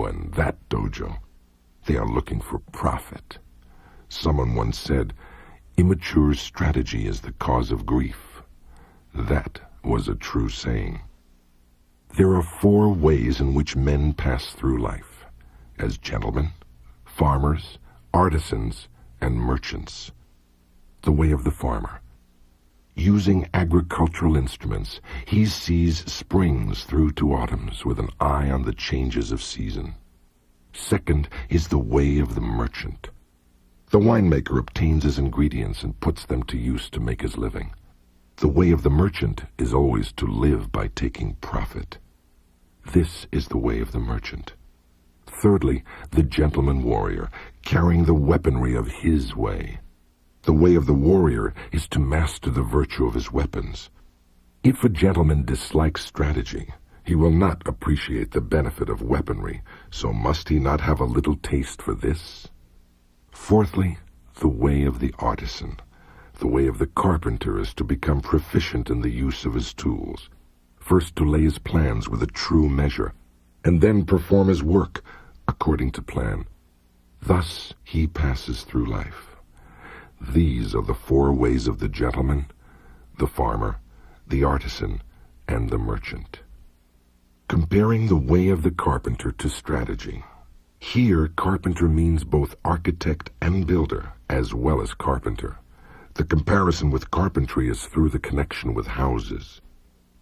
and that dojo. They are looking for profit. Someone once said, "Immature strategy is the cause of grief." That was a true saying. There are 4 ways in which men pass through life: as gentlemen, farmers, artisans, and merchants. The way of the farmer. Using agricultural instruments, he sees springs through to autumns with an eye on the changes of season. Second is the way of the merchant. The winemaker obtains his ingredients and puts them to use to make his living. The way of the merchant is always to live by taking profit. This is the way of the merchant. Thirdly, the gentleman warrior, carrying the weaponry of his way. The way of the warrior is to master the virtue of his weapons. If a gentleman dislikes strategy, he will not appreciate the benefit of weaponry, so must he not have a little taste for this? Fourthly, the way of the artisan. The way of the carpenter is to become proficient in the use of his tools, first to lay his plans with a true measure, and then perform his work according to plan. Thus he passes through life. These are the 4 ways of the gentleman, the farmer, the artisan, and the merchant. Comparing the way of the carpenter to strategy. Here, carpenter means both architect and builder, as well as carpenter. The comparison with carpentry is through the connection with houses.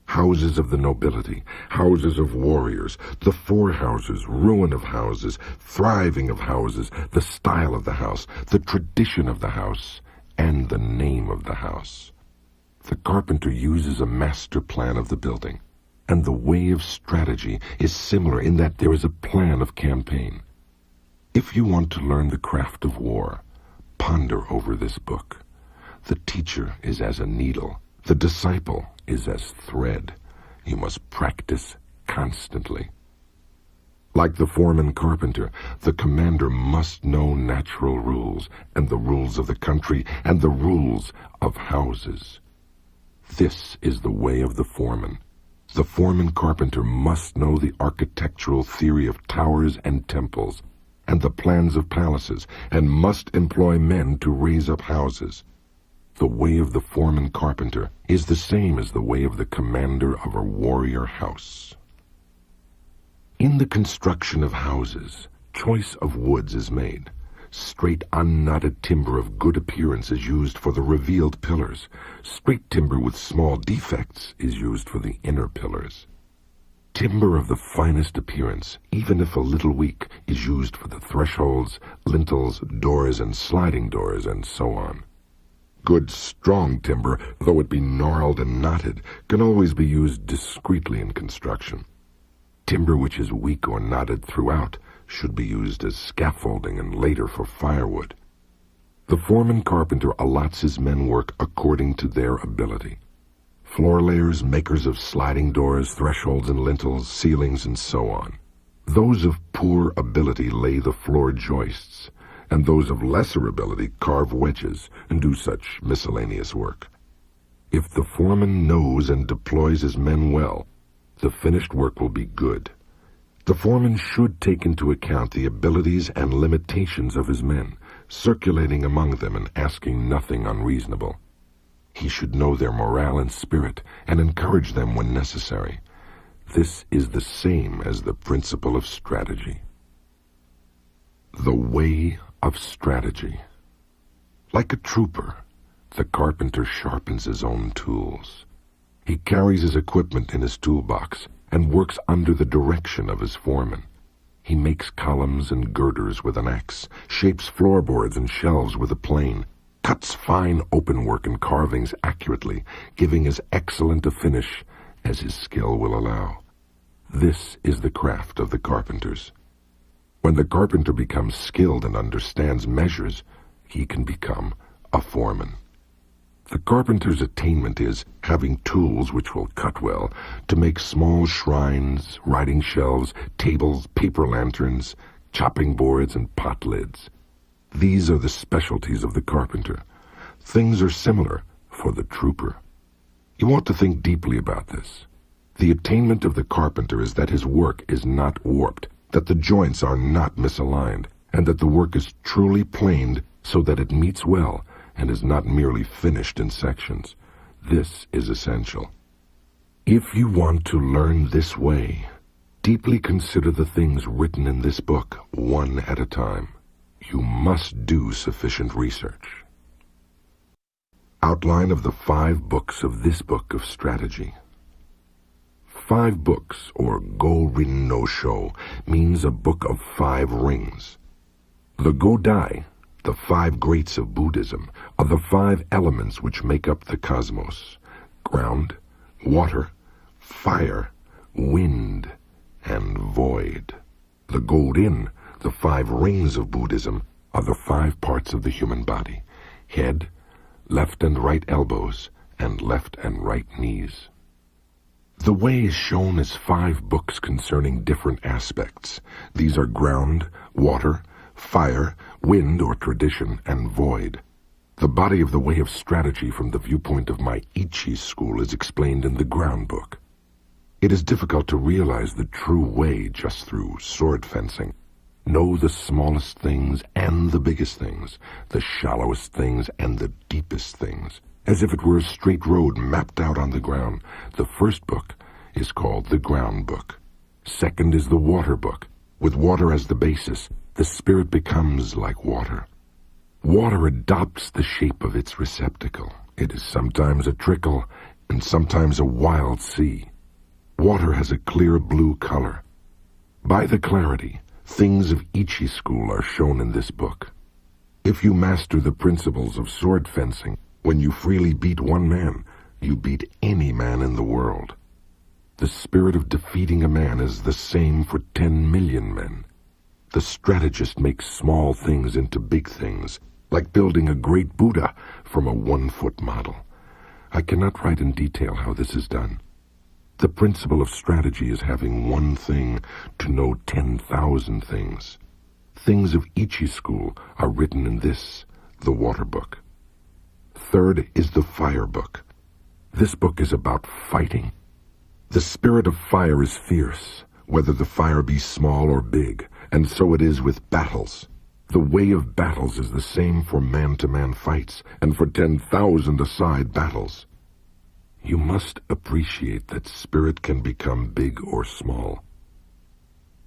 Houses of the nobility, houses of warriors, the 4 houses, ruin of houses, thriving of houses, the style of the house, the tradition of the house, and the name of the house. The carpenter uses a master plan of the building, and the way of strategy is similar in that there is a plan of campaign. If you want to learn the craft of war, ponder over this book. The teacher is as a needle. The disciple is as thread. You must practice constantly. Like the foreman carpenter, the commander must know natural rules, and the rules of the country, and the rules of houses. This is the way of the foreman. The foreman carpenter must know the architectural theory of towers and temples, and the plans of palaces, and must employ men to raise up houses. The way of the foreman carpenter is the same as the way of the commander of a warrior house. In the construction of houses, choice of woods is made. Straight unknotted timber of good appearance is used for the revealed pillars. Straight timber with small defects is used for the inner pillars. Timber of the finest appearance, even if a little weak, is used for the thresholds, lintels, doors, and sliding doors, and so on. Good, strong timber, though it be gnarled and knotted, can always be used discreetly in construction. Timber which is weak or knotted throughout should be used as scaffolding and later for firewood. The foreman carpenter allots his men work according to their ability. Floor layers, makers of sliding doors, thresholds and lintels, ceilings, and so on. Those of poor ability lay the floor joists, and those of lesser ability carve wedges and do such miscellaneous work. If the foreman knows and deploys his men well, the finished work will be good. The foreman should take into account the abilities and limitations of his men, circulating among them and asking nothing unreasonable. He should know their morale and spirit and encourage them when necessary. This is the same as the principle of strategy. The way of strategy. Like a trooper, the carpenter sharpens his own tools. He carries his equipment in his toolbox and works under the direction of his foreman. He makes columns and girders with an axe, shapes floorboards and shelves with a plane, cuts fine open work and carvings accurately, giving as excellent a finish as his skill will allow. This is the craft of the carpenters. When the carpenter becomes skilled and understands measures, he can become a foreman. The carpenter's attainment is having tools which will cut well to make small shrines, writing shelves, tables, paper lanterns, chopping boards, and pot lids. These are the specialties of the carpenter. Things are similar for the trooper. You want to think deeply about this. The attainment of the carpenter is that his work is not warped, that the joints are not misaligned, and that the work is truly planed so that it meets well and is not merely finished in sections. This is essential. If you want to learn this way, deeply consider the things written in this book one at a time. You must do sufficient research. Outline of the 5 books of this book of strategy. 5 books, or Go-Rin no Sho, means a book of 5 rings. The Go-Dai, the 5 greats of Buddhism, are the 5 elements which make up the cosmos: ground, water, fire, wind, and void. The Go-Rin, the 5 rings of Buddhism, are the 5 parts of the human body: head, left and right elbows, and left and right knees. The way is shown as 5 books concerning different aspects. These are ground, water, fire, wind or tradition, and void. The body of the way of strategy from the viewpoint of my Ichi school is explained in the ground book. It is difficult to realize the true way just through sword fencing. Know the smallest things and the biggest things, the shallowest things and the deepest things, as if it were a straight road mapped out on the ground. The first book is called the ground book. Second is the water book. With water as the basis, the spirit becomes like water. Water adopts the shape of its receptacle. It is sometimes a trickle and sometimes a wild sea. Water has a clear blue color. By the clarity, things of Ichi school are shown in this book. If you master the principles of sword fencing, when you freely beat one man, you beat any man in the world. The spirit of defeating a man is the same for 10 million men. The strategist makes small things into big things, like building a great Buddha from a 1-foot model. I cannot write in detail how this is done. The principle of strategy is having one thing to know 10,000 things. Things of Ichi school are written in this, the water book. Third is the fire book. This book is about fighting. The spirit of fire is fierce, whether the fire be small or big, and so it is with battles. The way of battles is the same for man-to-man fights and for 10,000-a-side battles. You must appreciate that spirit can become big or small.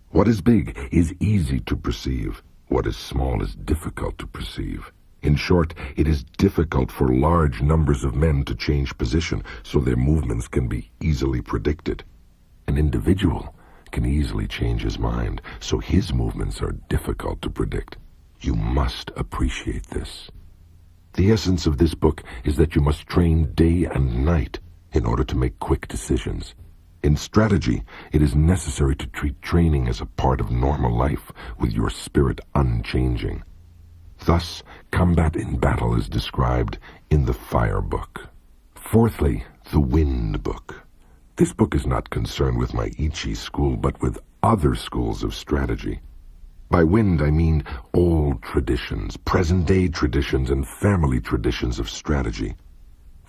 What is big is easy to perceive. What is small is difficult to perceive. In short, it is difficult for large numbers of men to change position so their movements can be easily predicted. An individual can easily change his mind, so his movements are difficult to predict. You must appreciate this. The essence of this book is that you must train day and night in order to make quick decisions. In strategy, it is necessary to treat training as a part of normal life, with your spirit unchanging. Thus, combat in battle is described in the fire book. Fourthly, the wind book. This book is not concerned with my Ichi school, but with other schools of strategy. By wind, I mean old traditions, present-day traditions, and family traditions of strategy.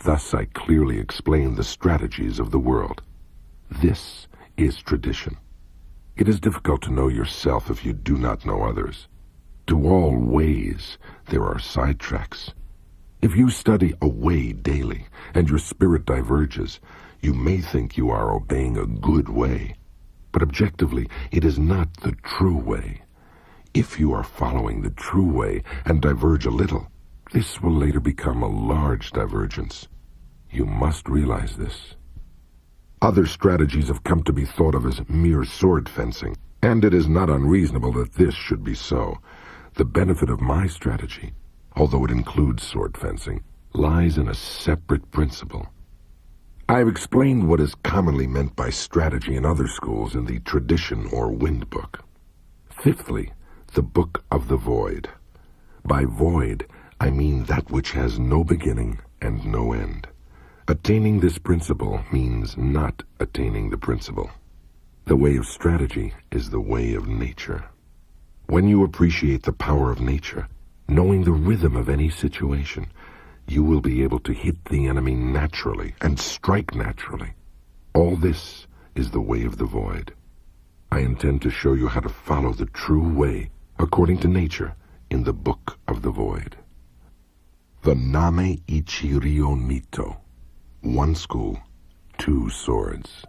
Thus, I clearly explain the strategies of the world. This is tradition. It is difficult to know yourself if you do not know others. To all ways, there are sidetracks. If you study a way daily, and your spirit diverges, you may think you are obeying a good way. But objectively, it is not the true way. If you are following the true way and diverge a little, this will later become a large divergence. You must realize this. Other strategies have come to be thought of as mere sword fencing, and it is not unreasonable that this should be so. The benefit of my strategy, although it includes sword fencing, lies in a separate principle. I have explained what is commonly meant by strategy in other schools in the tradition or wind book. Fifthly, the book of the void. By void, I mean that which has no beginning and no end. Attaining this principle means not attaining the principle. The way of strategy is the way of nature. When you appreciate the power of nature, knowing the rhythm of any situation, you will be able to hit the enemy naturally and strike naturally. All this is the way of the void. I intend to show you how to follow the true way, according to nature, in the Book of the Void. The Name Ichi Ryo Mito. One school, two swords.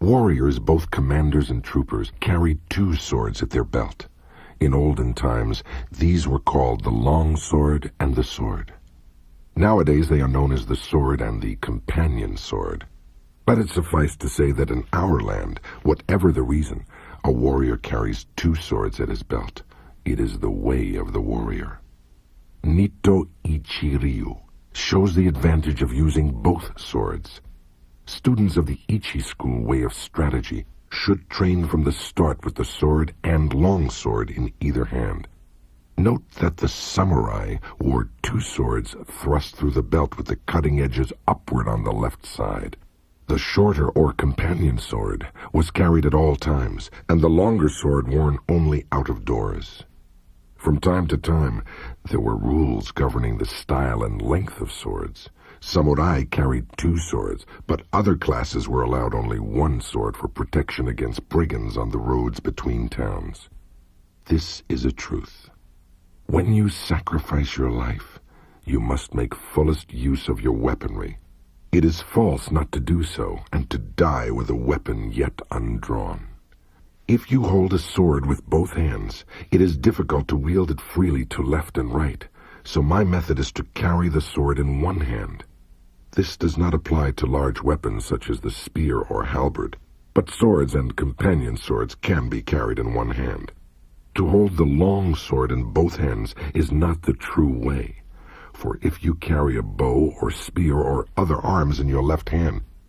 Warriors, both commanders and troopers, carried two swords at their belt. In olden times, these were called the long sword and the sword. Nowadays they are known as the sword and the companion sword. Let it suffice to say that in our land, whatever the reason, a warrior carries two swords at his belt. It is the way of the warrior. Nito Ichi Ryu shows the advantage of using both swords. Students of the Ichi school way of strategy should train from the start with the sword and long sword in either hand. Note that the samurai wore two swords thrust through the belt with the cutting edges upward on the left side. The shorter or companion sword was carried at all times, and the longer sword worn only out of doors. From time to time, there were rules governing the style and length of swords. Samurai carried two swords, but other classes were allowed only one sword for protection against brigands on the roads between towns. This is a truth. When you sacrifice your life, you must make fullest use of your weaponry. It is false not to do so, and to die with a weapon yet undrawn. If you hold a sword with both hands, it is difficult to wield it freely to left and right, so my method is to carry the sword in one hand. This does not apply to large weapons such as the spear or halberd, but swords and companion swords can be carried in one hand. To hold the long sword in both hands is not the true way, for if you carry a bow or spear or other arms in your left hand,